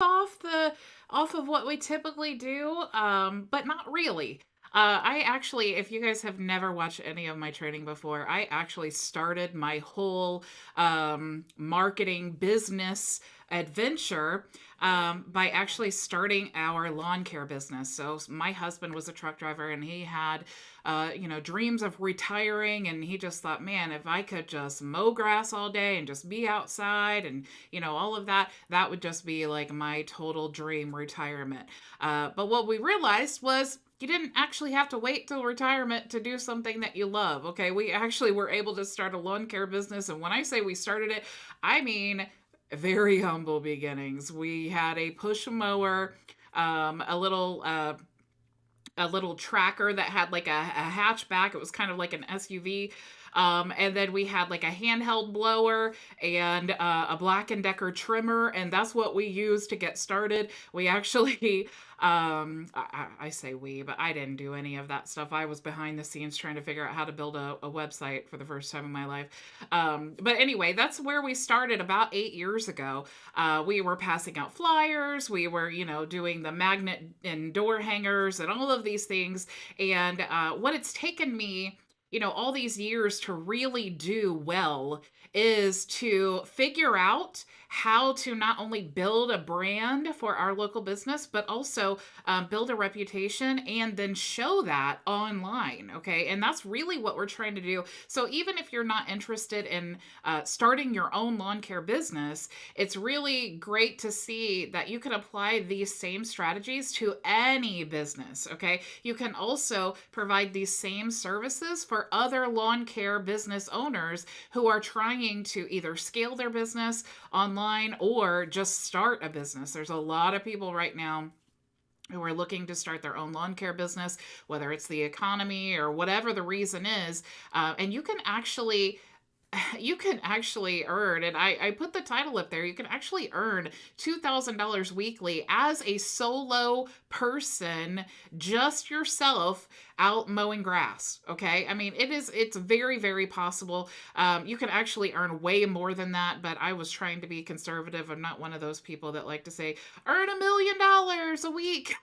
off of what we typically do, but not really. I actually, if you guys have never watched any of my training before, I actually started my whole marketing business adventure by actually starting our lawn care business. So my husband was a truck driver, and he had, dreams of retiring, and he just thought, man, if I could just mow grass all day and just be outside and all of that, that would just be like my total dream retirement. But what we realized was you didn't actually have to wait till retirement to do something that you love. Okay. We actually were able to start a lawn care business. And when I say we started it, I mean very humble beginnings. We had a push mower, a little tracker that had like a hatchback. It was kind of like an SUV. And then we had like a handheld blower and a Black and Decker trimmer, and that's what we used to get started. We actually, I say we, but I didn't do any of that stuff. I was behind the scenes trying to figure out how to build a website for the first time in my life. But anyway, that's where we started about 8 years ago. We were passing out flyers. We were, doing the magnet and door hangers and all of these things. And what it's taken me all these years to really do well is to figure out how to not only build a brand for our local business, but also build a reputation and then show that online. Okay. And that's really what we're trying to do. So even if you're not interested in starting your own lawn care business, it's really great to see that you can apply these same strategies to any business. Okay. You can also provide these same services for other lawn care business owners who are trying to either scale their business online or just start a business. There's a lot of people right now who are looking to start their own lawn care business, whether it's the economy or whatever the reason is. And you can actually earn, and I put the title up there, you can actually earn $2,000 weekly as a solo person, just yourself out mowing grass. Okay. I mean, it's very, very possible. You can actually earn way more than that, but I was trying to be conservative. I'm not one of those people that like to say, earn $1 million a week,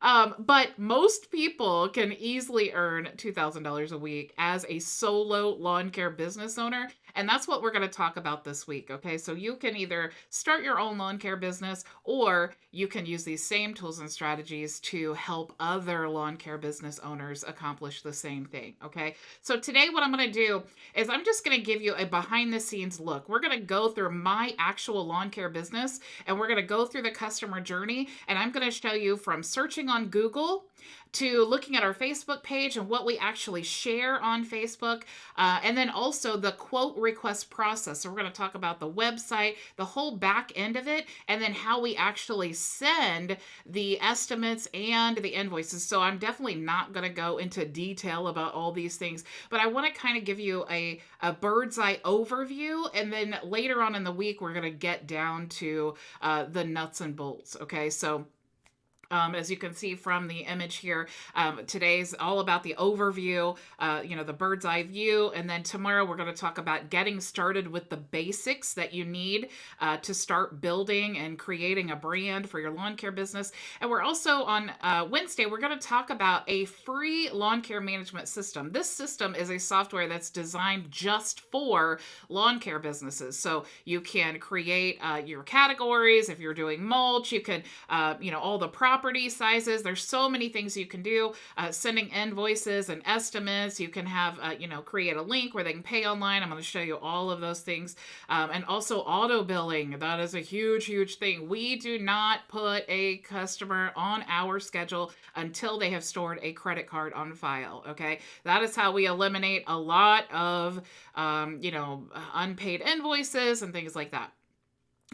but most people can easily earn $2,000 a week as a solo lawn care business owner. And that's what we're going to talk about this week. Okay. So you can either start your own lawn care business, or you can use these same tools and strategies to help other lawn care business owners accomplish the same thing. Okay. So today, what I'm going to do is I'm just going to give you a behind the scenes look. We're going to go through my actual lawn care business, and we're going to go through the customer journey. And I'm going to show you from searching on Google to looking at our Facebook page and what we actually share on Facebook, and then also the quote request process. So we're going to talk about the website, the whole back end of it, and then how we actually send the estimates and the invoices. So I'm definitely not going to go into detail about all these things, but I want to kind of give you a bird's eye overview, and then later on in the week, we're going to get down to the nuts and bolts. Okay, so as you can see from the image here, today's all about the overview, the bird's eye view. And then tomorrow we're going to talk about getting started with the basics that you need to start building and creating a brand for your lawn care business. And we're also on Wednesday, we're going to talk about a free lawn care management system. This system is a software that's designed just for lawn care businesses. So you can create your categories. If you're doing mulch, you can, all the property sizes. There's so many things you can do. Sending invoices and estimates. You can have, create a link where they can pay online. I'm going to show you all of those things. And also auto billing. That is a huge, huge thing. We do not put a customer on our schedule until they have stored a credit card on file. Okay. That is how we eliminate a lot of, unpaid invoices and things like that.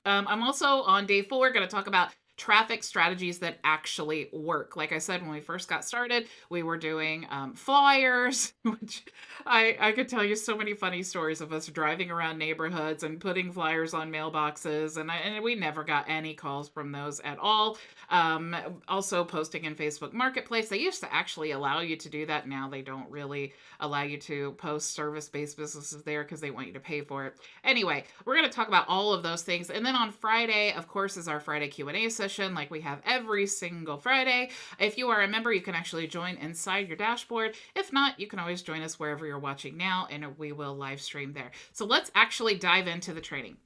I'm also on day 4 going to talk about traffic strategies that actually work. Like I said, when we first got started, we were doing flyers, which I could tell you so many funny stories of us driving around neighborhoods and putting flyers on mailboxes, and we never got any calls from those at all. Um, Also posting in Facebook Marketplace. They used to actually allow you to do that. Now they don't really allow you to post service-based businesses there because they want you to pay for it. Anyway, we're going to talk about all of those things. And then on Friday, of course, is our Friday Q&A session like we have every single Friday. If you are a member, you can actually join inside your dashboard. If not, you can always join us wherever you're watching now, and we will live stream there. So let's actually dive into the training.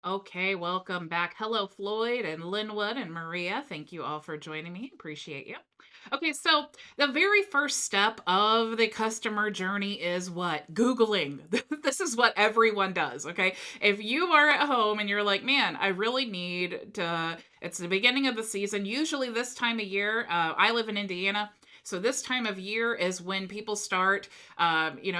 Okay, welcome back. Hello, Floyd and Linwood and Maria. Thank you all for joining me. Appreciate you. Okay, so the very first step of the customer journey is what? Googling. This is what everyone does, okay? If you are at home and you're like, man, I really need to, it's the beginning of the season. Usually this time of year, I live in Indiana. So this time of year is when people start,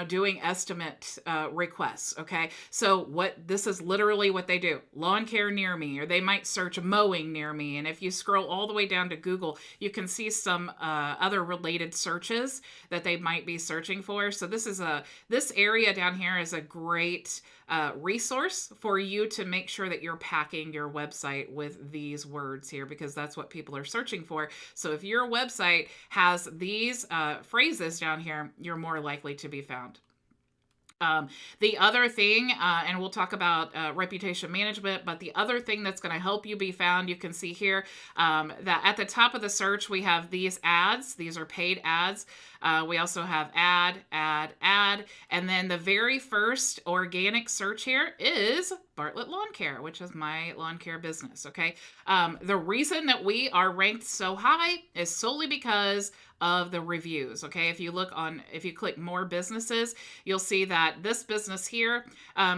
doing estimate requests. Okay, so this is literally what they do: lawn care near me, or they might search mowing near me. And if you scroll all the way down to Google, you can see some other related searches that they might be searching for. So this area down here is a great resource for you to make sure that you're packing your website with these words here, because that's what people are searching for. So if your website has these phrases down here, you're more likely to be found. The other thing, and we'll talk about reputation management, but the other thing that's going to help you be found, you can see here that at the top of the search, we have these ads. These are paid ads. We also have ad, and then the very first organic search here is Bartlett Lawn Care, which is my lawn care business, okay? The reason that we are ranked so high is solely because of the reviews, okay? If you click more businesses, you'll see that this business here,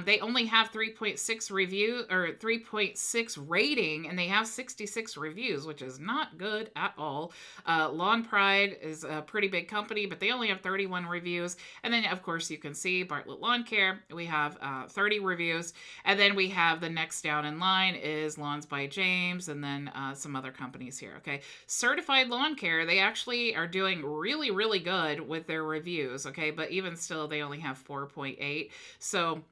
they only have 3.6 review or 3.6 rating, and they have 66 reviews, which is not good at all. Lawn Pride is a pretty big company, but they only have 31 reviews. And then, of course, you can see Bartlett Lawn Care, we have 30 reviews. And then we have the next down in line is Lawns by James, and then some other companies here, okay? Certified Lawn Care, they actually are doing really, really good with their reviews, okay? But even still, they only have 4.8. So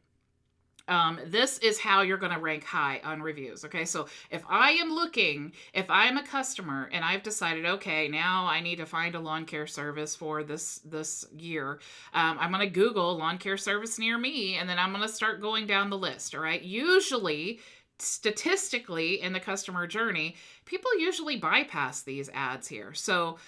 this is how you're going to rank high on reviews. Okay, so if I'm a customer and I've decided, okay, now I need to find a lawn care service for this year, I'm going to Google lawn care service near me, and then I'm going to start going down the list. All right, usually, statistically, in the customer journey, people usually bypass these ads here. So,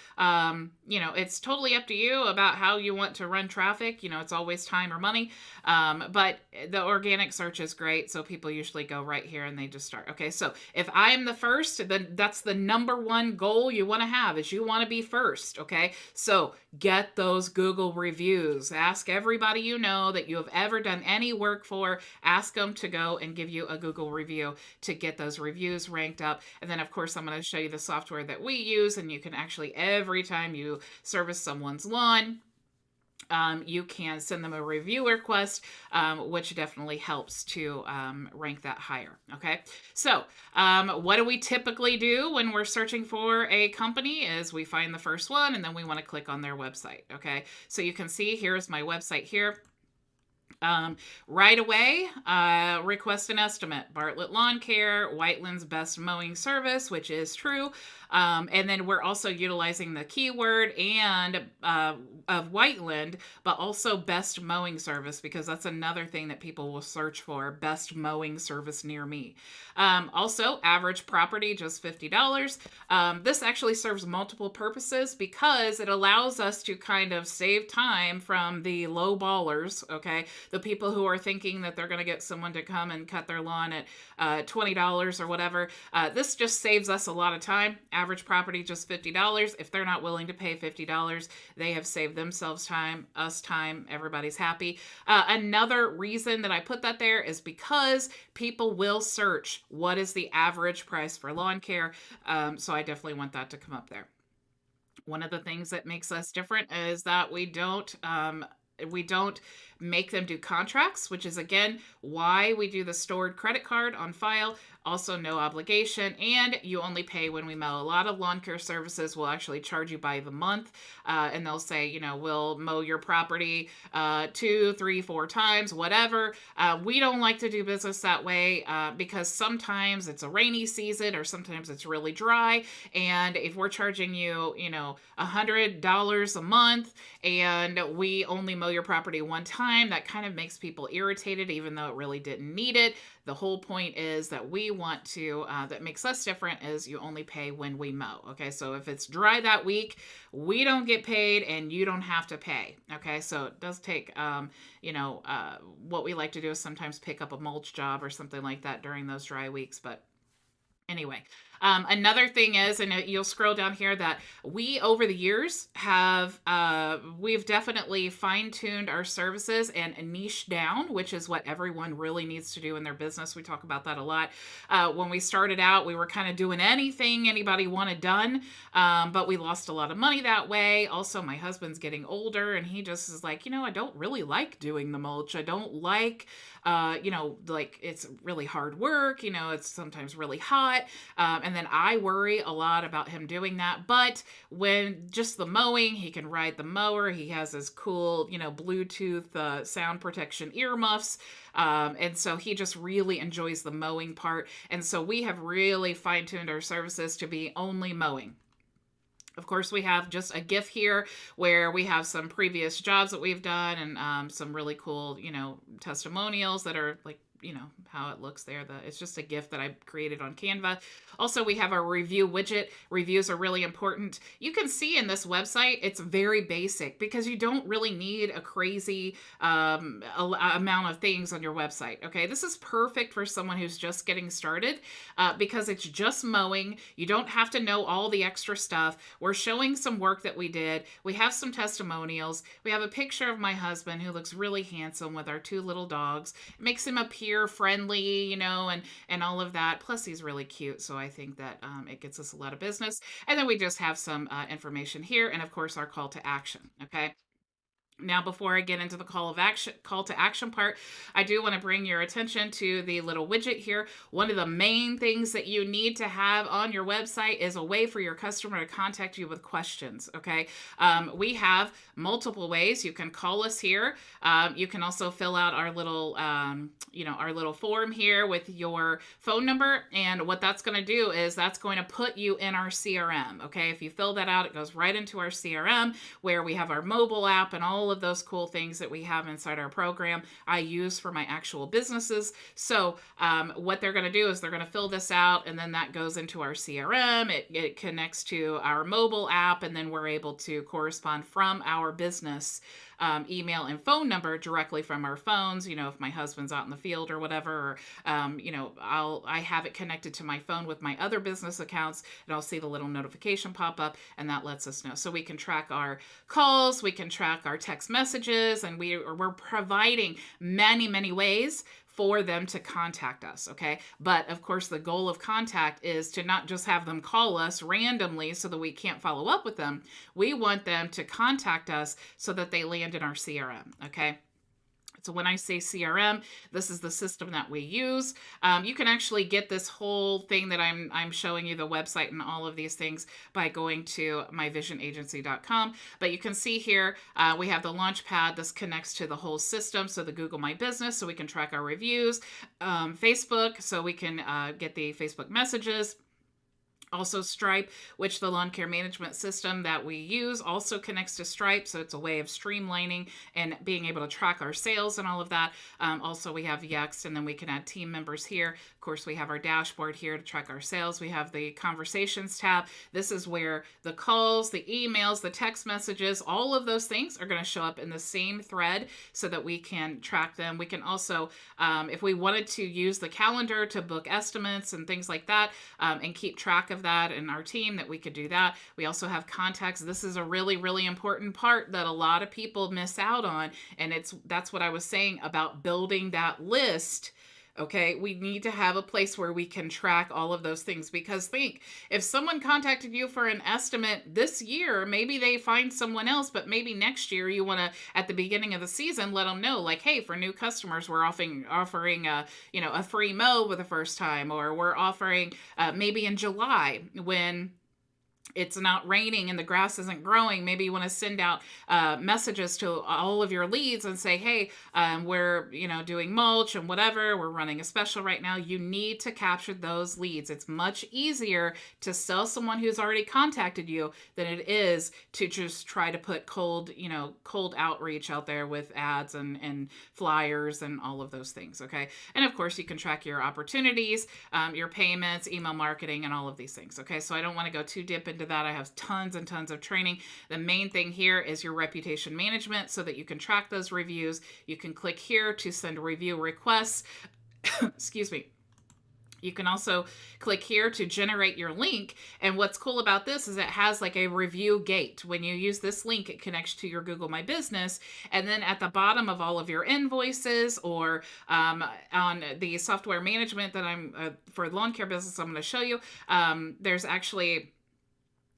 it's totally up to you about how you want to run traffic. It's always time or money. But the organic search is great. So people usually go right here and they just start. Okay, so if I'm the first, then that's the number one goal you want to have, is you want to be first. Okay, so get those Google reviews. Ask everybody you know that you have ever done any work for, ask them to go and give you a Google review to get those reviews ranked up. And then, of course, I'm going to show you the software that we use, and you can actually, every time you service someone's lawn, you can send them a review request, which definitely helps to rank that higher. Okay, so what do we typically do when we're searching for a company is we find the first one, and then we want to click on their website. Okay, so you can see here's my website here. Right away, request an estimate. Bartlett Lawn Care, Whiteland's best mowing service, which is true. And then we're also utilizing the keyword and of Whiteland, but also best mowing service, because that's another thing that people will search for: best mowing service near me. Also, average property, just $50. This actually serves multiple purposes because it allows us to kind of save time from the low ballers, okay? The people who are thinking that they're going to get someone to come and cut their lawn at $20 or whatever. This just saves us a lot of time. Average property, just $50. If they're not willing to pay $50, they have saved themselves time, us time, everybody's happy. Another reason that I put that there is because people will search what is the average price for lawn care. So I definitely want that to come up there. One of the things that makes us different is that we don't make them do contracts, which is again why we do the stored credit card on file. Also, no obligation, and you only pay when we mow. A lot of lawn care services will actually charge you by the month, and they'll say, we'll mow your property 2, 3, 4 times, whatever. We don't like to do business that way because sometimes it's a rainy season or sometimes it's really dry, and if we're charging you, $100 a month and we only mow your property one time, that kind of makes people irritated, even though it really didn't need it. The whole point is that we want to, that makes us different, is you only pay when we mow. Okay, so if it's dry that week, we don't get paid and you don't have to pay. Okay, so it does take, what we like to do is sometimes pick up a mulch job or something like that during those dry weeks. But anyway, another thing is, and you'll scroll down here, that we over the years we've definitely fine-tuned our services and niche down, which is what everyone really needs to do in their business. We talk about that a lot. When we started out, we were kind of doing anything anybody wanted done, but we lost a lot of money that way. Also, my husband's getting older and he just is like, I don't really like doing the mulch. I don't like, like it's really hard work. It's sometimes really hot. And then I worry a lot about him doing that. But when just the mowing, he can ride the mower. He has his cool, Bluetooth sound protection earmuffs. And so he just really enjoys the mowing part. And so we have really fine-tuned our services to be only mowing. Of course, we have just a GIF here where we have some previous jobs that we've done and some really cool, testimonials that are like, how it looks there. It's just a GIF that I created on Canva. Also, we have our review widget. Reviews are really important. You can see in this website, it's very basic because you don't really need a crazy amount of things on your website. Okay, this is perfect for someone who's just getting started because it's just mowing. You don't have to know all the extra stuff. We're showing some work that we did. We have some testimonials. We have a picture of my husband who looks really handsome with our 2 little dogs. It makes him appear friendly, and all of that. Plus, he's really cute, so I think that it gets us a lot of business. And then we just have some information here, and of course, our call to action. Okay. Now, before I get into the call to action part, I do want to bring your attention to the little widget here. One of the main things that you need to have on your website is a way for your customer to contact you with questions. Okay. We have multiple ways. You can call us here. You can also fill out our little, our little form here with your phone number. And what that's going to do is that's going to put you in our CRM. Okay. If you fill that out, it goes right into our CRM where we have our mobile app and all of those cool things that we have inside our program I use for my actual businesses. So what they're going to do is they're going to fill this out, and then that goes into our CRM. It connects to our mobile app, and then we're able to correspond from our business email and phone number directly from our phones. If my husband's out in the field or whatever, or, I have it connected to my phone with my other business accounts, and I'll see the little notification pop up, and that lets us know. So we can track our calls, we can track our text messages, and we're providing many, many ways for them to contact us. Okay. But of course, the goal of contact is to not just have them call us randomly so that we can't follow up with them. We want them to contact us so that they land in our CRM. Okay. So when I say CRM, this is the system that we use. You can actually get this whole thing that I'm showing you, the website and all of these things, by going to myvisionagency.com. But you can see here, we have the Launchpad. This connects to the whole system. So the Google My Business, so we can track our reviews. Facebook, so we can get the Facebook messages. Also Stripe, which the lawn care management system that we use also connects to Stripe. So it's a way of streamlining and being able to track our sales and all of that. Also, we have Yext, and then we can add team members here. Of course, we have our dashboard here to track our sales. We have the conversations tab. This is where the calls, the emails, the text messages, all of those things are going to show up in the same thread so that we can track them. We can also, if we wanted to use the calendar to book estimates and things like that, and keep track of that in our team, that we could do that. We also have contacts. This is a really, really important part that a lot of people miss out on. And that's what I was saying about building that list Okay, we need to have a place where we can track all of those things, because think, if someone contacted you for an estimate this year, maybe they find someone else, but maybe next year you want to, at the beginning of the season, let them know, like, hey, for new customers, we're offering a, a free mow for the first time, or we're offering maybe in July when it's not raining and the grass isn't growing, maybe you want to send out messages to all of your leads and say, hey, we're doing mulch and whatever, we're running a special right now. You need to capture those leads. It's much easier to sell someone who's already contacted you than it is to just try to put cold outreach out there with ads and flyers and all of those things. Okay, and of course you can track your opportunities, your payments, email marketing, and all of these things. Okay, so I don't want to go too deep into that. I have tons and tons of training. The main thing here is your reputation management, so that you can track those reviews. You can click here to send review requests. Excuse me. You can also click here to generate your link. And what's cool about this is it has like a review gate. When you use this link, it connects to your Google My Business. And then at the bottom of all of your invoices, or on the software management that I'm for lawn care business, I'm going to show you, there's actually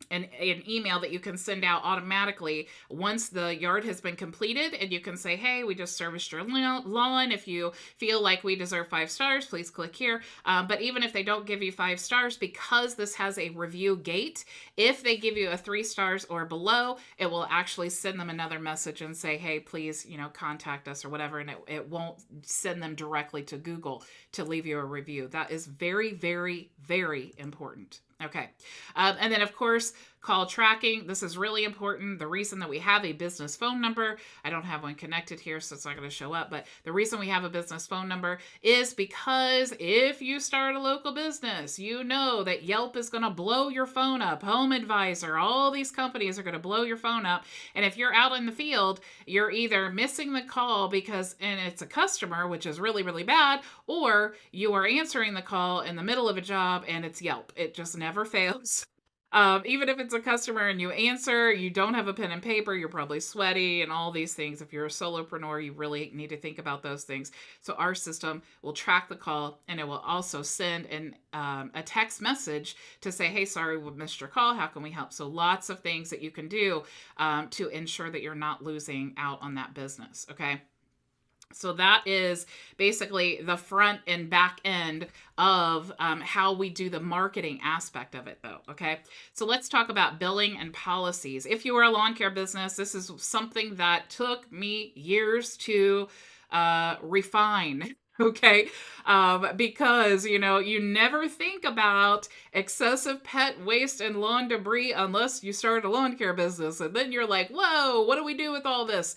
an email that you can send out automatically once the yard has been completed, and you can say, hey, we just serviced your lawn. If you feel like we deserve 5 stars, please click here. But even if they don't give you 5 stars, because this has a review gate, if they give you a 3 stars or below, it will actually send them another message and say, hey, please, contact us or whatever. And it won't send them directly to Google to leave you a review. That is very, very, very important. Okay. And then, of course, call tracking. This is really important. The reason that we have a business phone number, I don't have one connected here, so it's not going to show up. But the reason we have a business phone number is because if you start a local business, you know that Yelp is going to blow your phone up. Home Advisor, all these companies are going to blow your phone up. And if you're out in the field, you're either missing the call and it's a customer, which is really, really bad, or you are answering the call in the middle of a job and it's Yelp. It just never fails. Even if it's a customer and you answer, you don't have a pen and paper, you're probably sweaty and all these things. If you're a solopreneur, you really need to think about those things. So our system will track the call, and it will also send a text message to say, hey, sorry, we missed your call. How can we help? So lots of things that you can do to ensure that you're not losing out on that business. Okay. So that is basically the front and back end of how we do the marketing aspect of it, though. Okay. So let's talk about billing and policies. If you are a lawn care business, this is something that took me years to refine. Okay. Because, you never think about excessive pet waste and lawn debris unless you start a lawn care business. And then you're like, whoa, what do we do with all this?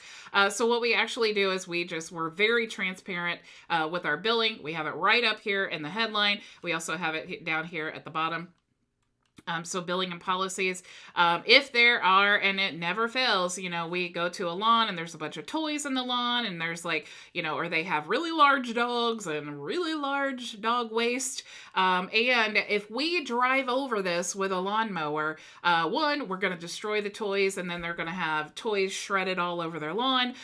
So what we actually do is we're very transparent with our billing. We have it right up here in the headline. We also have it down here at the bottom. So billing and policies, if there are, and it never fails, we go to a lawn and there's a bunch of toys in the lawn, and there's like, or they have really large dogs and really large dog waste. And if we drive over this with a lawnmower, one, we're going to destroy the toys, and then they're going to have toys shredded all over their lawn.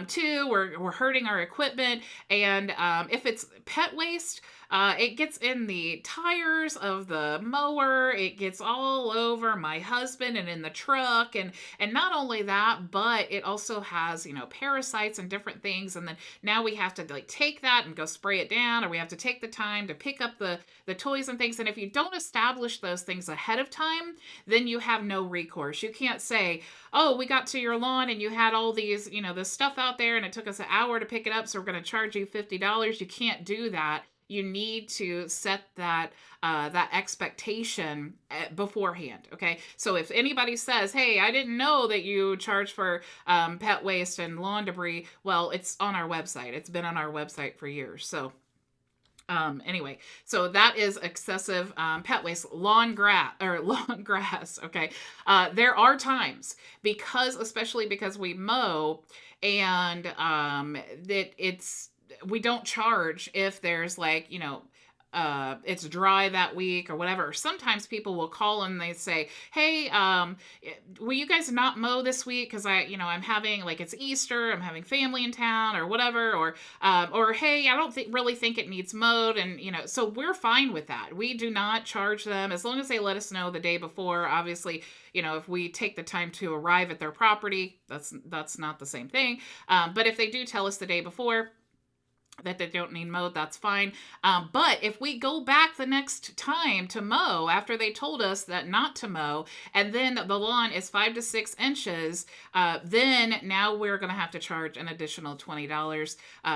Two, we're hurting our equipment. And if it's pet waste, it gets in the tires of the mower. It gets all over my husband and in the truck. And not only that, but it also has, parasites and different things. And then now we have to take that and go spray it down, or we have to take the time to pick up the toys and things. And if you don't establish those things ahead of time, then you have no recourse. You can't say, oh, we got to your lawn and you had all these, this stuff out there and it took us an hour to pick it up, so we're going to charge you $50. You can't do that. You need to set that expectation beforehand. Okay. So if anybody says, hey, I didn't know that you charge for pet waste and lawn debris, well, it's on our website. It's been on our website for years. So anyway, so that is excessive pet waste, lawn grass. Okay. There are times, especially because we mow, and we don't charge if there's it's dry that week or whatever. Sometimes people will call and they say, "Hey, will you guys not mow this week? Because I'm having like it's Easter, I'm having family in town or whatever, or hey, I don't really think it needs mowed." And so we're fine with that. We do not charge them as long as they let us know the day before. Obviously, if we take the time to arrive at their property, that's not the same thing. But if they do tell us the day before that they don't need mowed, that's fine. But if we go back the next time to mow after they told us that not to mow, and then the lawn is 5 to 6 inches, then now we're going to have to charge an additional $20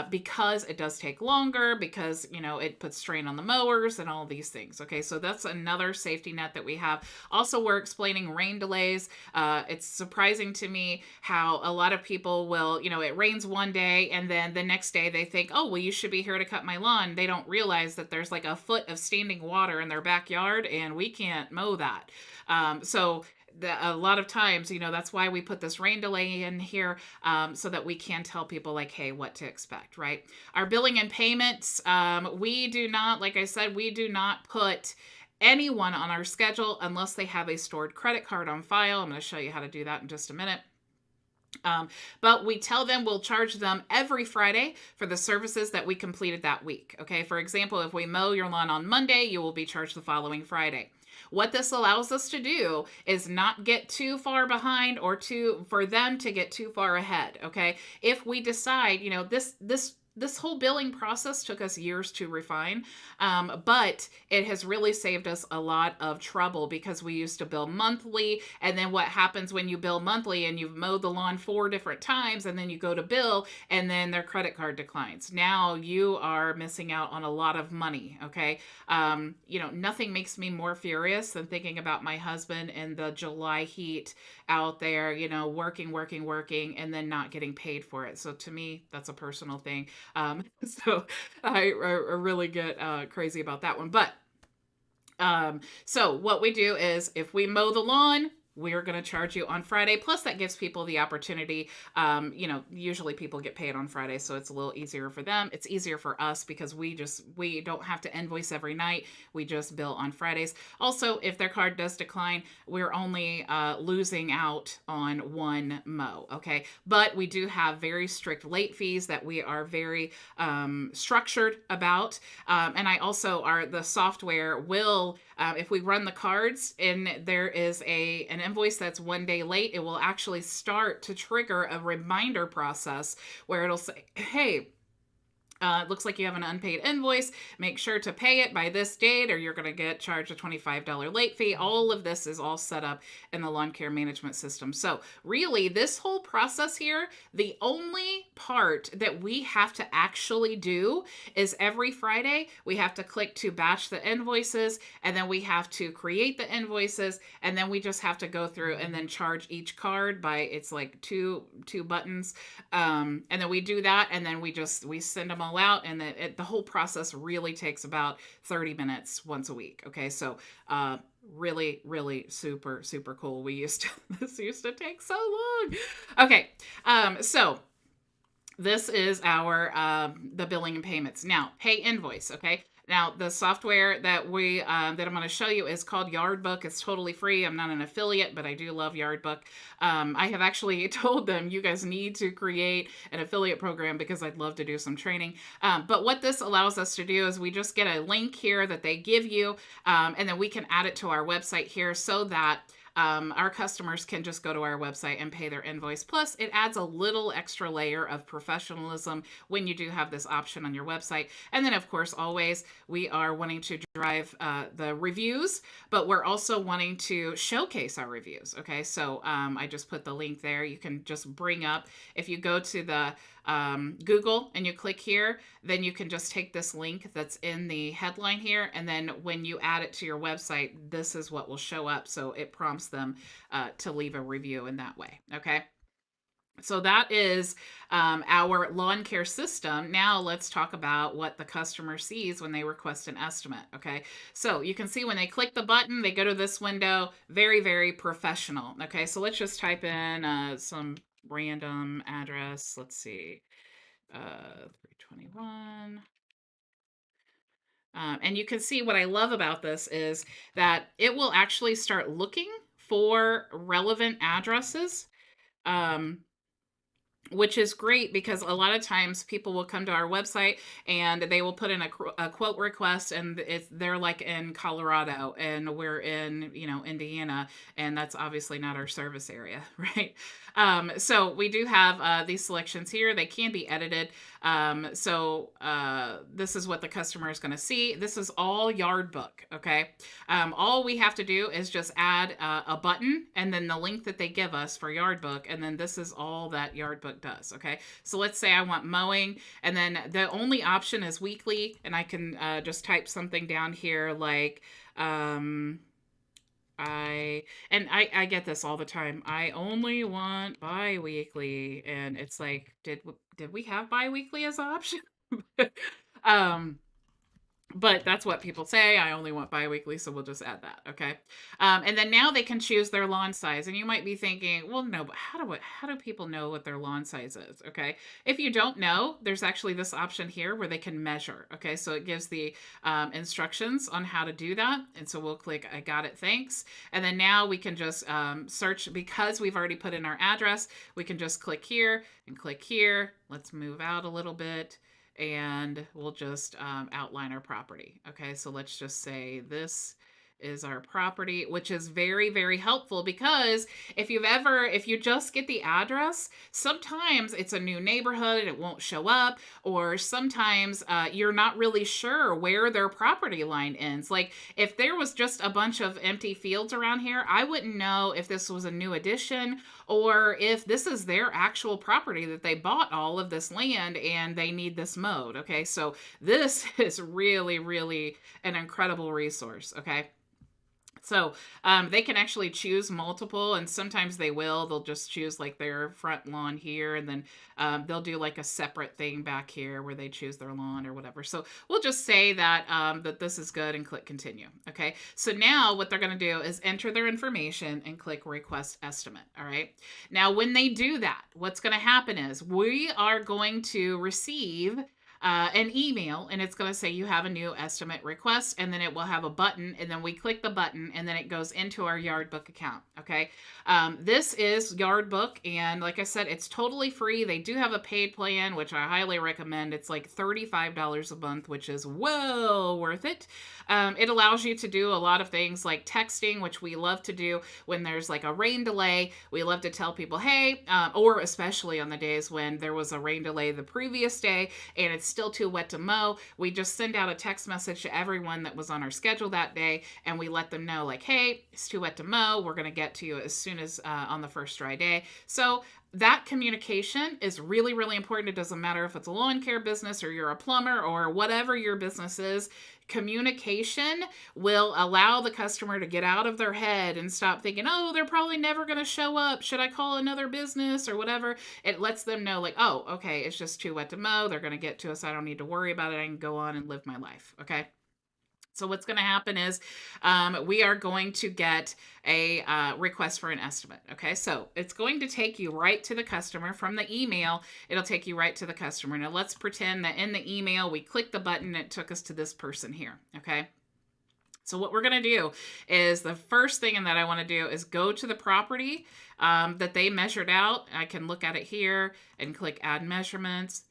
because it does take longer, because it puts strain on the mowers and all these things. Okay, so that's another safety net that we have. Also, we're explaining rain delays. It's surprising to me how a lot of people will, it rains one day and then the next day they think, oh, well, you should be here to cut my lawn. They don't realize that there's like a foot of standing water in their backyard and we can't mow that. So a lot of times, that's why we put this rain delay in here, so that we can tell people like, hey, what to expect, right? Our billing and payments, we do not, like I said, we do not put anyone on our schedule unless they have a stored credit card on file. I'm going to show you how to do that in just a minute. But we tell them we'll charge them every Friday for the services that we completed that week. Okay, for example, if we mow your lawn on Monday, you will be charged the following Friday. What this allows us to do is not get too far behind or for them to get too far ahead. Okay, if we decide, this whole billing process took us years to refine, but it has really saved us a lot of trouble because we used to bill monthly. And then what happens when you bill monthly and you've mowed the lawn 4 different times and then you go to bill and then their credit card declines? Now you are missing out on a lot of money. Okay. Nothing makes me more furious than thinking about my husband in the July heat out there, working, and then not getting paid for it. So to me, that's a personal thing. So I really get crazy about that one. But so what we do is if we mow the lawn, we're going to charge you on Friday. Plus, that gives people the opportunity. Usually people get paid on Friday, so it's a little easier for them. It's easier for us because we don't have to invoice every night. We just bill on Fridays. Also, if their card does decline, we're only losing out on one mow. Okay, but we do have very strict late fees that we are very structured about. And I also the software will, if we run the cards and there is an invoice that's one day late, it will actually start to trigger a reminder process where it'll say, hey, it looks like you have an unpaid invoice. Make sure to pay it by this date or you're going to get charged a $25 late fee. All of this is all set up in the lawn care management system. So really, this whole process here, the only part that we have to actually do is every Friday, we have to click to batch the invoices, and then we have to create the invoices, and then we just have to go through and then charge each card by, it's like two buttons. And then we do that, and then we send them all out, and the whole process really takes about 30 minutes once a week. Okay, so really, really super, super cool. This used to take so long. Okay, so this is our the billing and payments. Now, pay invoice. Okay. Now, the software that that I'm going to show you is called Yardbook. It's totally free. I'm not an affiliate, but I do love Yardbook. I have actually told them you guys need to create an affiliate program because I'd love to do some training. But what this allows us to do is we just get a link here that they give you, and then we can add it to our website here so that our customers can just go to our website and pay their invoice. Plus, it adds a little extra layer of professionalism when you do have this option on your website. And then, of course, always we are wanting to drive the reviews, but we're also wanting to showcase our reviews. Okay, so I just put the link there. You can just bring up, if you go to the Google and you click here, then you can just take this link that's in the headline here, and then when you add it to your website, this is what will show up. So it prompts them to leave a review in that way. Okay. So that is our lawn care system. Now let's talk about what the customer sees when they request an estimate. Okay, so you can see when they click the button, they go to this window. Very, very professional. Okay, so let's just type in some random address. Let's see, 321 And you can see what I love about this is that it will actually start looking for relevant addresses. Um, which is great because a lot of times people will come to our website and they will put in a quote request, and they're like in Colorado and we're in, Indiana, and that's obviously not our service area. Right? So we do have these selections here. They can be edited. This is what the customer is going to see. This is all yard book. Okay. All we have to do is just add a button and then the link that they give us for yard book, and then this is all that yard book does. Okay, so let's say I want mowing, and then the only option is weekly, and I can just type something down here like I get this all the time. I only want bi-weekly, and it's like, did we have bi-weekly as an option? um but that's what people say. I only want biweekly, so we'll just add that. Okay. And then now they can choose their lawn size. And you might be thinking, well, no, but how do people know what their lawn size is? Okay. If you don't know, there's actually this option here where they can measure. Okay. So it gives the instructions on how to do that. And so we'll click, I got it, thanks. And then now we can just search, because we've already put in our address. We can just click here and click here. Let's move out a little bit, and we'll just outline our property. Okay, so let's just say this is our property, which is very, very helpful, because if you just get the address, sometimes it's a new neighborhood and it won't show up, or sometimes you're not really sure where their property line ends. Like if there was just a bunch of empty fields around here, I wouldn't know if this was a new addition or if this is their actual property that they bought all of this land and they need this mowed. Okay, so this is really, really an incredible resource. Okay. So they can actually choose multiple, and sometimes they will. They'll just choose like their front lawn here, and then they'll do like a separate thing back here where they choose their lawn or whatever. So we'll just say that that this is good and click continue. Okay. So now what they're going to do is enter their information and click request estimate. All right. Now when they do that, what's going to happen is we are going to receive an email, and it's going to say you have a new estimate request, and then it will have a button, and then we click the button, and then it goes into our Yardbook account. Okay. This is Yardbook, and like I said, it's totally free. They do have a paid plan, which I highly recommend. It's like $35 a month, which is well worth it. It allows you to do a lot of things like texting, which we love to do when there's like a rain delay. We love to tell people, hey, or especially on the days when there was a rain delay the previous day and it's still too wet to mow, we just send out a text message to everyone that was on our schedule that day, and we let them know like, hey, it's too wet to mow. We're going to get to you as soon as on the first dry day. So that communication is really, really important. It doesn't matter if it's a lawn care business or you're a plumber or whatever your business is. Communication will allow the customer to get out of their head and stop thinking, oh, they're probably never going to show up. Should I call another business or whatever? It lets them know like, oh, okay, it's just too wet to mow. They're going to get to us. I don't need to worry about it. I can go on and live my life. Okay. So what's going to happen is we are going to get a request for an estimate. Okay, so it's going to take you right to the customer from the email. It'll take you right to the customer. Now let's pretend that in the email we clicked the button and it took us to this person here. Okay. So what we're going to do is the first thing that I want to do is go to the property that they measured out. I can look at it here and click add measurements.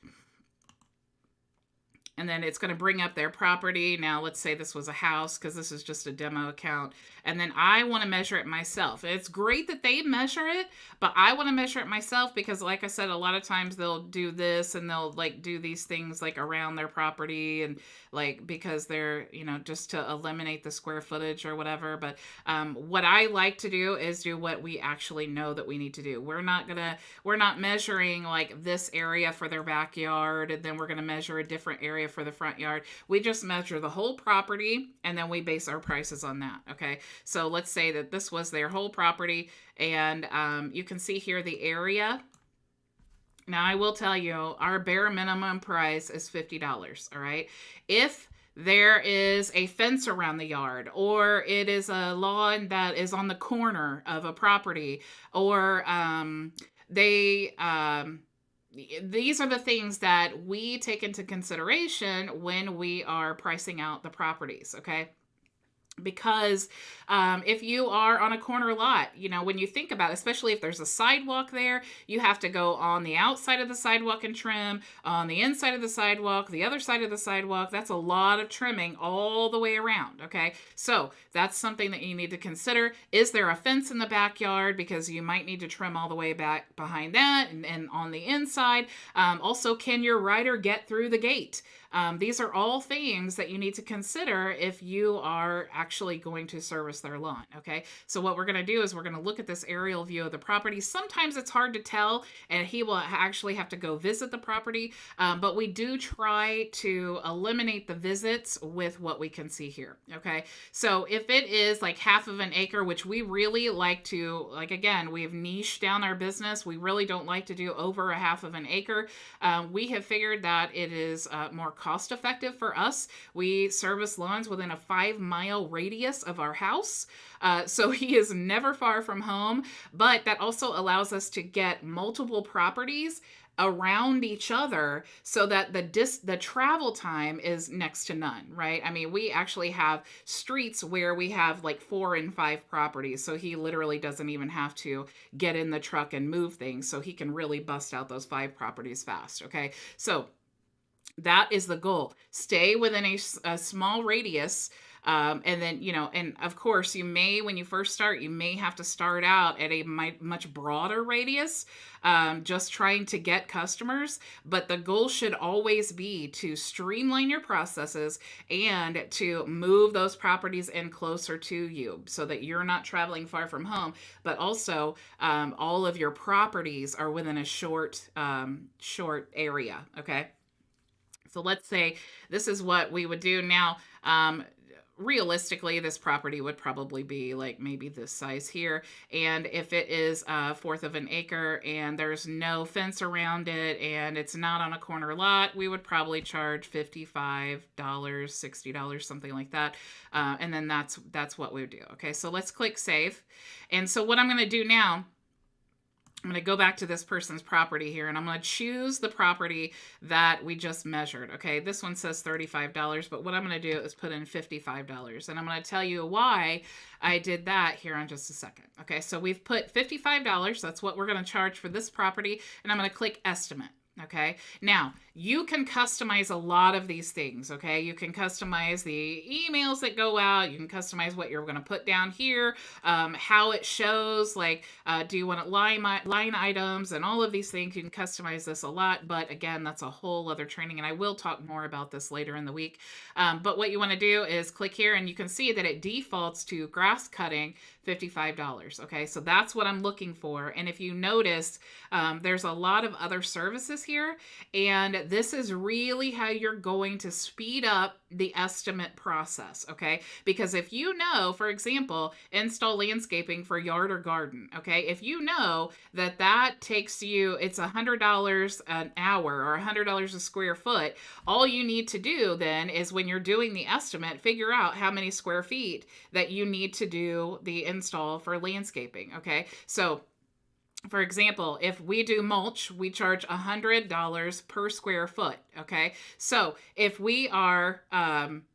And then it's going to bring up their property. Now, let's say this was a house because this is just a demo account. And then I want to measure it myself. It's great that they measure it, but I want to measure it myself because, like I said, a lot of times they'll do this and they'll like do these things like around their property and like because they're, just to eliminate the square footage or whatever. But what I like to do is do what we actually know that we need to do. We're not measuring like this area for their backyard and then we're going to measure a different area for the front yard. We just measure the whole property and then we base our prices on that. Okay. So let's say that this was their whole property and you can see here the area. Now I will tell you our bare minimum price is $50. All right. If there is a fence around the yard or it is a lawn that is on the corner of a property or these are the things that we take into consideration when we are pricing out the properties, okay? Because if you are on a corner lot, when you think about it, especially if there's a sidewalk there, you have to go on the outside of the sidewalk and trim, on the inside of the sidewalk, the other side of the sidewalk. That's a lot of trimming all the way around. Okay, so that's something that you need to consider. Is there a fence in the backyard? Because you might need to trim all the way back behind that, and on the inside. Also, can your rider get through the gate? These are all things that you need to consider if you are actually going to service their lawn. Okay, so what we're going to do is we're going to look at this aerial view of the property. Sometimes it's hard to tell, and he will actually have to go visit the property, but we do try to eliminate the visits with what we can see here. Okay, so if it is like half of an acre, which we really like to, like, again, we've niched down our business. We really don't like to do over a half of an acre. We have figured that it is more cost effective for us. We service lawns within a 5-mile radius of our house. So he is never far from home, but that also allows us to get multiple properties around each other so that the travel time is next to none, right? I mean, we actually have streets where we have like 4 and 5 properties, so he literally doesn't even have to get in the truck and move things, so he can really bust out those 5 properties fast. Okay, so that is the goal. Stay within a small radius. And then, and of course, when you first start, you may have to start out at a much broader radius, just trying to get customers. But the goal should always be to streamline your processes and to move those properties in closer to you so that you're not traveling far from home, but also all of your properties are within a short area. Okay. So let's say this is what we would do now. Realistically, this property would probably be like maybe this size here. And if it is a fourth of an acre and there's no fence around it and it's not on a corner lot, we would probably charge $55, $60, something like that. And then that's what we would do. Okay, so let's click save. And so what I'm going to do now, I'm going to go back to this person's property here, and I'm going to choose the property that we just measured. Okay, this one says $35, but what I'm going to do is put in $55, and I'm going to tell you why I did that here in just a second. Okay, so we've put $55. That's what we're going to charge for this property, and I'm going to click estimate. Okay, now you can customize a lot of these things. Okay, you can customize the emails that go out, you can customize what you're going to put down here, how it shows, like do you want it line items and all of these things. You can customize this a lot, but again, that's a whole other training, and I will talk more about this later in the week. But what you want to do is click here, and you can see that it defaults to grass cutting $55. Okay, so that's what I'm looking for. And if you noticed, there's a lot of other services here, and this is really how you're going to speed up the estimate process. Okay, because if you know, for example, install landscaping for yard or garden, okay, if you know that takes you, it's $100 an hour or $100 a square foot, all you need to do then is, when you're doing the estimate, figure out how many square feet that you need to do the install for landscaping. Okay, so for example, if we do mulch, we charge $100 per square foot. Okay, so if we are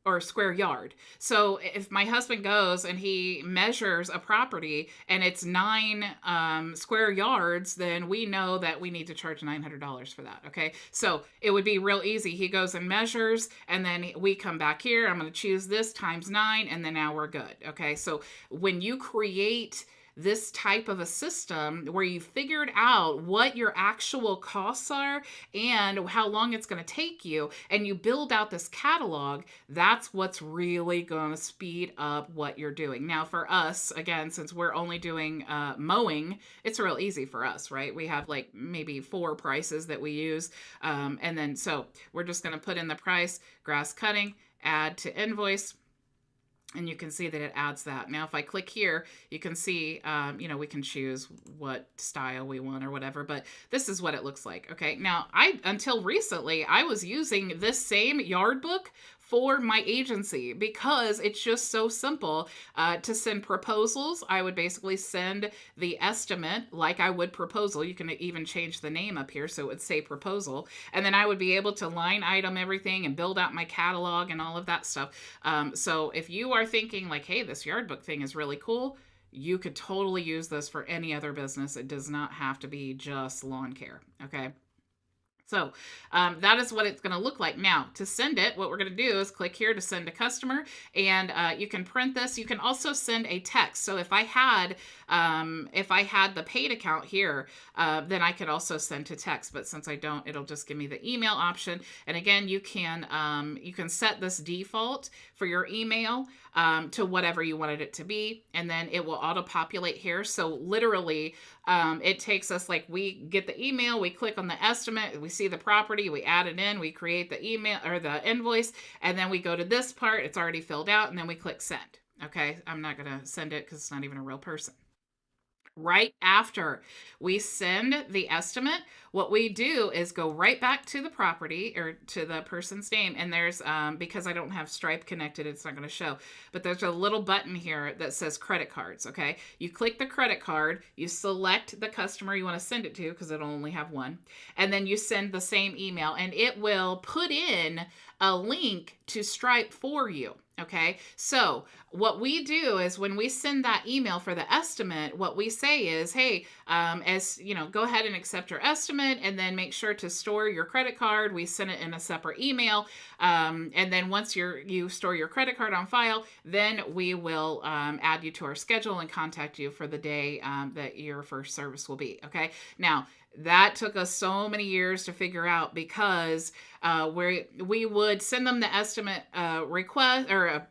or square yard. So if my husband goes and he measures a property and it's 9 square yards, then we know that we need to charge $900 for that. Okay, so it would be real easy. He goes and measures, and then we come back here. I'm going to choose this times 9, and then now we're good. Okay, so when you create this type of a system where you figured out what your actual costs are and how long it's going to take you, and you build out this catalog, that's what's really going to speed up what you're doing. Now for us, again, since we're only doing mowing, it's real easy for us, right? We have like maybe 4 prices that we use. And then so we're just going to put in the price, grass cutting, add to invoice. And you can see that it adds that. Now, if I click here, you can see, we can choose what style we want or whatever, but this is what it looks like. Okay. Now, until recently, I was using this same yard book for my agency because it's just so simple. To send proposals, I would basically send the estimate like I would proposal. You can even change the name up here so it would say proposal. And then I would be able to line item everything and build out my catalog and all of that stuff. So if you are thinking like, hey, this yard book thing is really cool, you could totally use this for any other business. It does not have to be just lawn care. Okay. So that is what it's going to look like. Now, to send it, what we're going to do is click here to send a customer, and you can print this. You can also send a text. So if I had the paid account here, then I could also send to text. But since I don't, it'll just give me the email option. And again, you can set this default for your email to whatever you wanted it to be, and then it will auto populate here. So literally, it takes us, like, we get the email, we click on the estimate, we see the property, we add it in, we create the email or the invoice, and then we go to this part, it's already filled out, and then we click send. Okay, I'm not going to send it because it's not even a real person. Right after we send the estimate, what we do is go right back to the property or to the person's name. And there's, because I don't have Stripe connected, it's not going to show, but there's a little button here that says credit cards. Okay. You click the credit card, you select the customer you want to send it to because it'll only have one. And then you send the same email and it will put in a link to Stripe for you. Okay, so what we do is when we send that email for the estimate, what we say is, hey, as you know, go ahead and accept your estimate, and then make sure to store your credit card. We send it in a separate email, and then once you store your credit card on file, then we will add you to our schedule and contact you for the day that your first service will be. Okay, now that took us so many years to figure out because we would send them the estimate request, or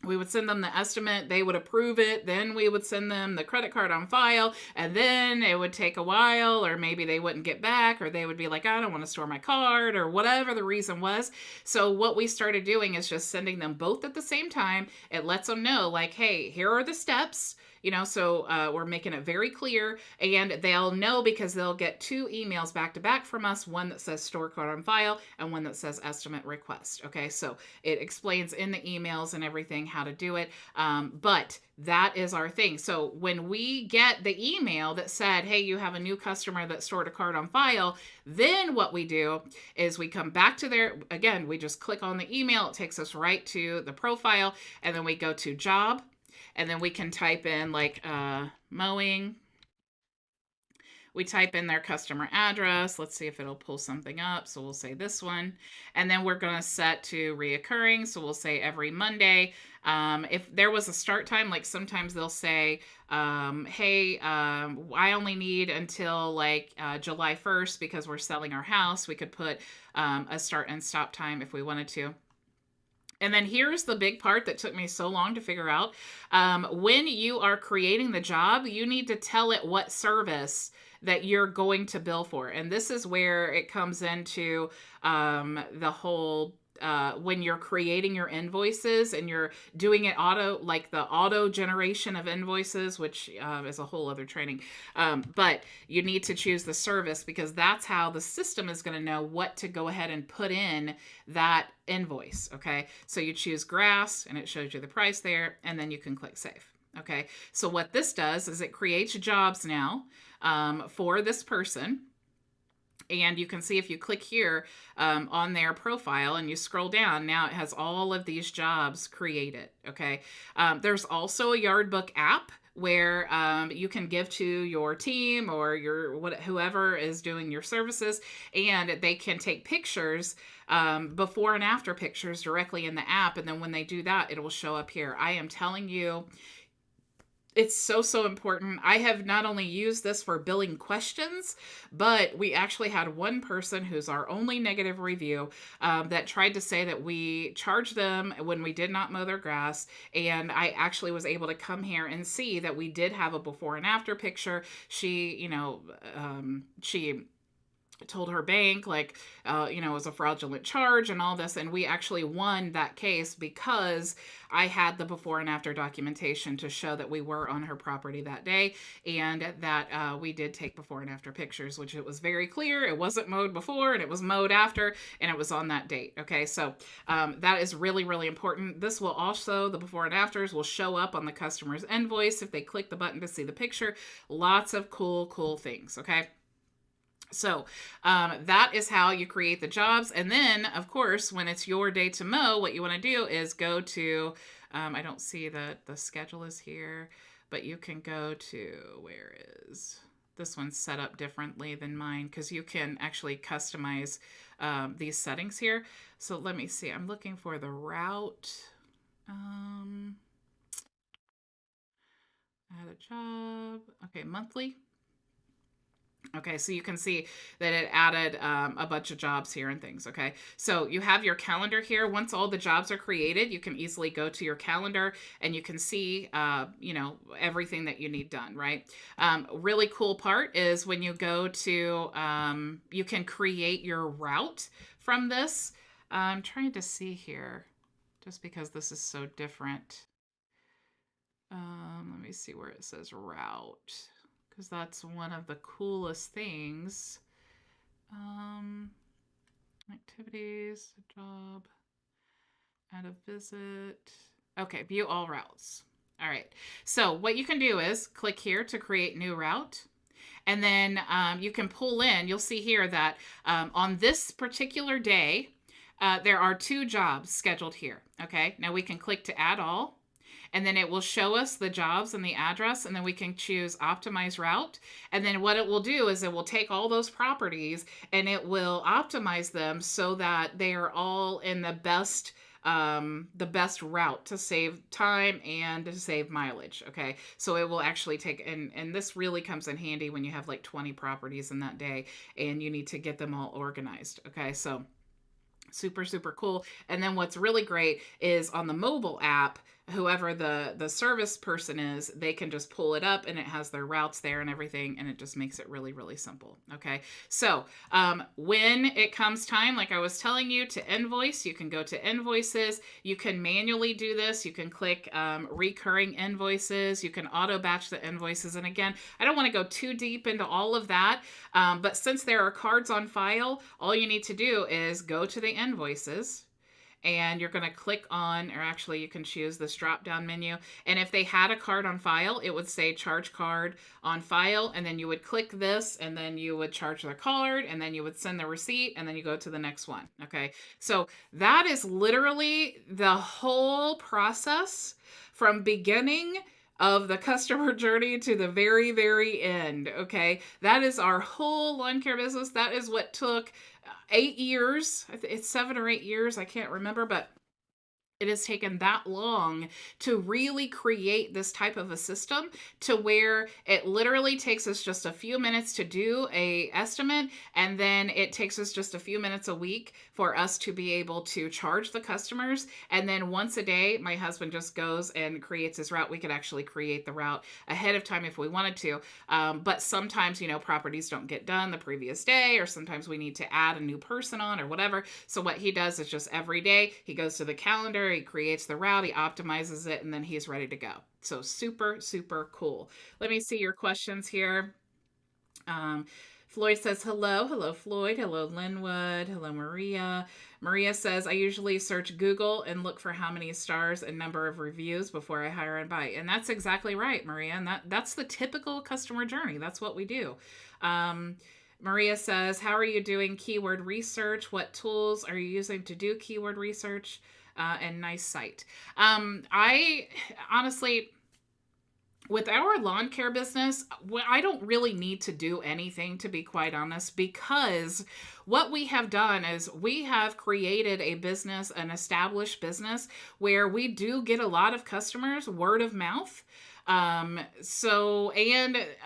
we would send them the estimate, they would approve it, then we would send them the credit card on file, and then it would take a while, or maybe they wouldn't get back, or they would be like, I don't want to store my card, or whatever the reason was. So what we started doing is just sending them both at the same time. It lets them know, like, hey, here are the steps. So we're making it very clear, and they'll know because they'll get 2 emails back to back from us, one that says store card on file and one that says estimate request. Okay, so it explains in the emails and everything how to do it, but that is our thing. So when we get the email that said, hey, you have a new customer that stored a card on file, then what we do is we come back to there. Again, we just click on the email. It takes us right to the profile, and then we go to job. And then we can type in like Mowing. We type in their customer address. Let's see if it'll pull something up. So we'll say this one. And then we're going to set to reoccurring. So we'll say every Monday. If there was a start time, like sometimes they'll say, hey, I only need until like July 1st because we're selling our house. We could put a start and stop time if we wanted to. And then here's the big part that took me so long to figure out. When you are creating the job, you need to tell it what service that you're going to bill for. And this is where it comes into the whole when you're creating your invoices and you're doing it like the auto generation of invoices, which is a whole other training. But you need to choose the service because that's how the system is going to know what to go ahead and put in that invoice. Okay. So you choose grass and it shows you the price there, and then you can click save. Okay. So what this does is it creates jobs now for this person. And you can see if you click here on their profile and you scroll down, now it has all of these jobs created. Okay. There's also a yard book app where you can give to your team or whoever is doing your services, and they can take pictures, before and after pictures directly in the app. And then when they do that, it will show up here. I am telling you, it's so important. I have not only used this for billing questions, but we actually had one person who's our only negative review that tried to say that we charged them when we did not mow their grass. And I actually was able to come here and see that we did have a before and after picture. She told her bank like it was a fraudulent charge and all this, and we actually won that case because I had the before and after documentation to show that we were on her property that day, and that we did take before and after pictures, which it was very clear it wasn't mowed before and it was mowed after, and it was on that date. Okay, so that is really, really important. This will also, the before and afters will show up on the customer's invoice if they click the button to see the picture. Lots of cool things. Okay, so that is how you create the jobs. And then, of course, when it's your day to mow, what you want to do is go to, I don't see that the schedule is here, but you can go to, where is, this one's set up differently than mine because you can actually customize these settings here. So let me see. I'm looking for the route. Add a job. Okay, monthly. Okay, so you can see that it added a bunch of jobs here and things. Okay, so you have your calendar here. Once all the jobs are created, you can easily go to your calendar and you can see, everything that you need done, right? Really cool part is when you go to, you can create your route from this. I'm trying to see here, just because this is so different. Let me see where it says route, because that's one of the coolest things. Activities, job, add a visit. Okay, view all routes. All right, so what you can do is click here to create new route. And then you can pull in, you'll see here that on this particular day, there are 2 jobs scheduled here. Okay, now we can click to add all. And then it will show us the jobs and the address, and then we can choose optimize route. And then what it will do is it will take all those properties and it will optimize them so that they are all in the best route to save time and to save mileage. Okay, so it will actually take, and this really comes in handy when you have like 20 properties in that day and you need to get them all organized. Okay, so super cool. And then what's really great is on the mobile app, whoever the service person is, they can just pull it up and it has their routes there and everything, and it just makes it really simple. Okay, so when it comes time, like I was telling you, to invoice, you can go to invoices. You can manually do this. You can click recurring invoices. You can auto batch the invoices. And again, I don't want to go too deep into all of that, but since there are cards on file, all you need to do is go to the invoices, and you're going to click on, or actually you can choose this drop down menu. And if they had a card on file, it would say charge card on file. And then you would click this, and then you would charge the card, and then you would send the receipt, and then you go to the next one. Okay, so that is literally the whole process from beginning of the customer journey to the very end. Okay, that is our whole lawn care business. That is what took 8 years. It's 7 or 8 years. I can't remember, but it has taken that long to really create this type of a system to where it literally takes us just a few minutes to do a estimate, and then it takes us just a few minutes a week for us to be able to charge the customers. And then once a day, my husband just goes and creates his route. We could actually create the route ahead of time if we wanted to. But sometimes, properties don't get done the previous day, or sometimes we need to add a new person on or whatever. So what he does is just every day he goes to the calendar, he creates the route, he optimizes it, and then he's ready to go. So super cool. Let me see your questions here. Floyd says, hello Floyd, hello Linwood, hello Maria. Maria says, I usually search Google and look for how many stars and number of reviews before I hire and buy. And that's exactly right, Maria. And that's the typical customer journey. That's what we do. Maria says, how are you doing keyword research? What tools are you using to do keyword research? And nice site. I honestly, with our lawn care business, I don't really need to do anything, to be quite honest, because what we have done is we have created a business, an established business, where we do get a lot of customers word of mouth. So,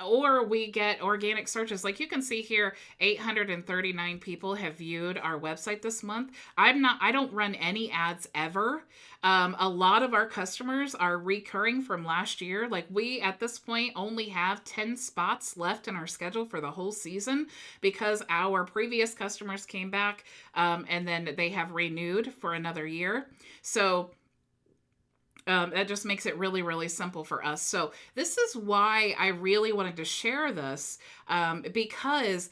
or we get organic searches. Like you can see here, 839 people have viewed our website this month. I don't run any ads ever. A lot of our customers are recurring from last year. Like we, at this point, only have 10 spots left in our schedule for the whole season because our previous customers came back, and then they have renewed for another year. So, that just makes it really, really simple for us. So, this is why I really wanted to share this, because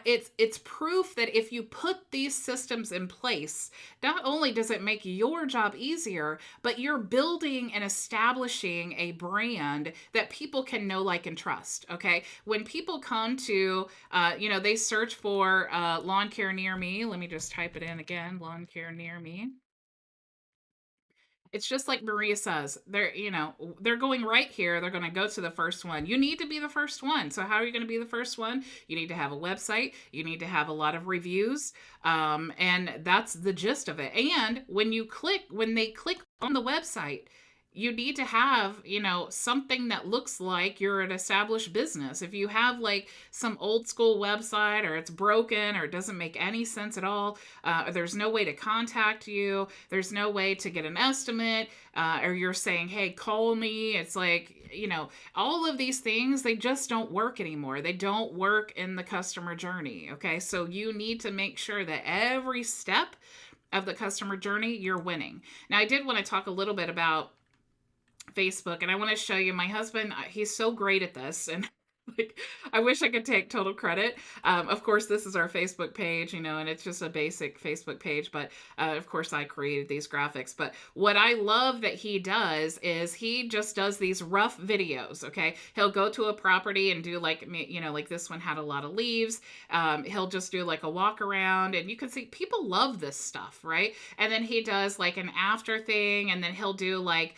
it's proof that if you put these systems in place, not only does it make your job easier, but you're building and establishing a brand that people can know, like, and trust. Okay, when people come to, they search for lawn care near me. Let me just type it in again: lawn care near me. It's just like Maria says. They're going right here. They're going to go to the first one. You need to be the first one. So how are you going to be the first one? You need to have a website. You need to have a lot of reviews, and that's the gist of it. And when they click on the website, you need to have, something that looks like you're an established business. If you have like some old school website, or it's broken, or it doesn't make any sense at all, there's no way to contact you, there's no way to get an estimate, or you're saying, hey, call me. It's like, all of these things, they just don't work anymore. They don't work in the customer journey. Okay, so you need to make sure that every step of the customer journey, you're winning. Now, I did want to talk a little bit about Facebook, and I want to show you my husband. He's so great at this, and like, I wish I could take total credit. Of course, this is our Facebook page, and it's just a basic Facebook page, but of course, I created these graphics. But what I love that he does is he just does these rough videos. Okay, he'll go to a property and do, like, like this one had a lot of leaves. He'll just do like a walk around, and you can see people love this stuff, right? And then he does like an after thing, and then he'll do like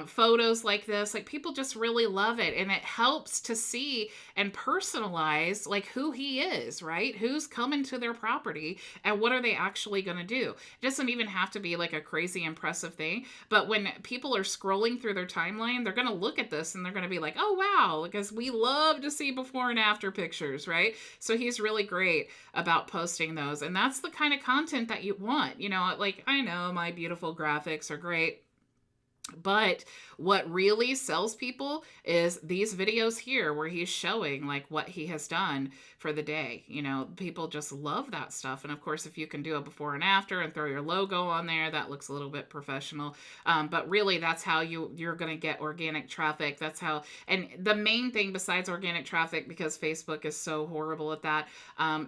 photos like this. Like, people just really love it, and it helps to see and personalize like who he is, right? Who's coming to their property, and what are they actually going to do. It doesn't even have to be like a crazy impressive thing, but when people are scrolling through their timeline, they're going to look at this and they're going to be like, oh wow, because we love to see before and after pictures, right? So he's really great about posting those, and that's the kind of content that you want. Like, I know my beautiful graphics are great, but what really sells people is these videos here where he's showing like what he has done for the day. People just love that stuff. And of course, if you can do a before and after and throw your logo on there, that looks a little bit professional. But really, that's how you're going to get organic traffic. That's how, and the main thing besides organic traffic, because Facebook is so horrible at that,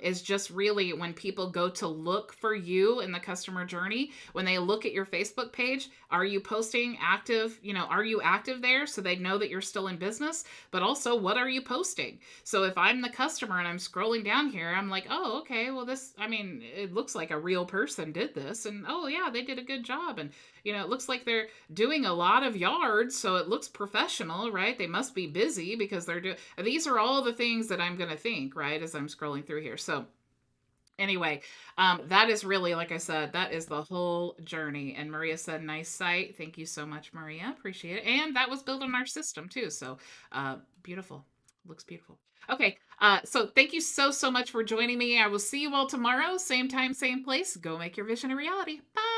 is just really when people go to look for you in the customer journey, when they look at your Facebook page, are you posting active? Are you active there, so they know that you're still in business? But also, what are you posting? So if I'm the customer and I'm scrolling down here, I'm like, oh, okay, well, it looks like a real person did this, and oh yeah, they did a good job, and it looks like they're doing a lot of yards, so it looks professional, right? They must be busy because they're doing. These are all the things that I'm going to think, right, as I'm scrolling through here. So anyway, that is really, like I said, that is the whole journey. And Maria said, nice site. Thank you so much, Maria. Appreciate it. And that was built on our system too. So beautiful. Looks beautiful. Okay. So thank you so, so much for joining me. I will see you all tomorrow. Same time, same place. Go make your vision a reality. Bye.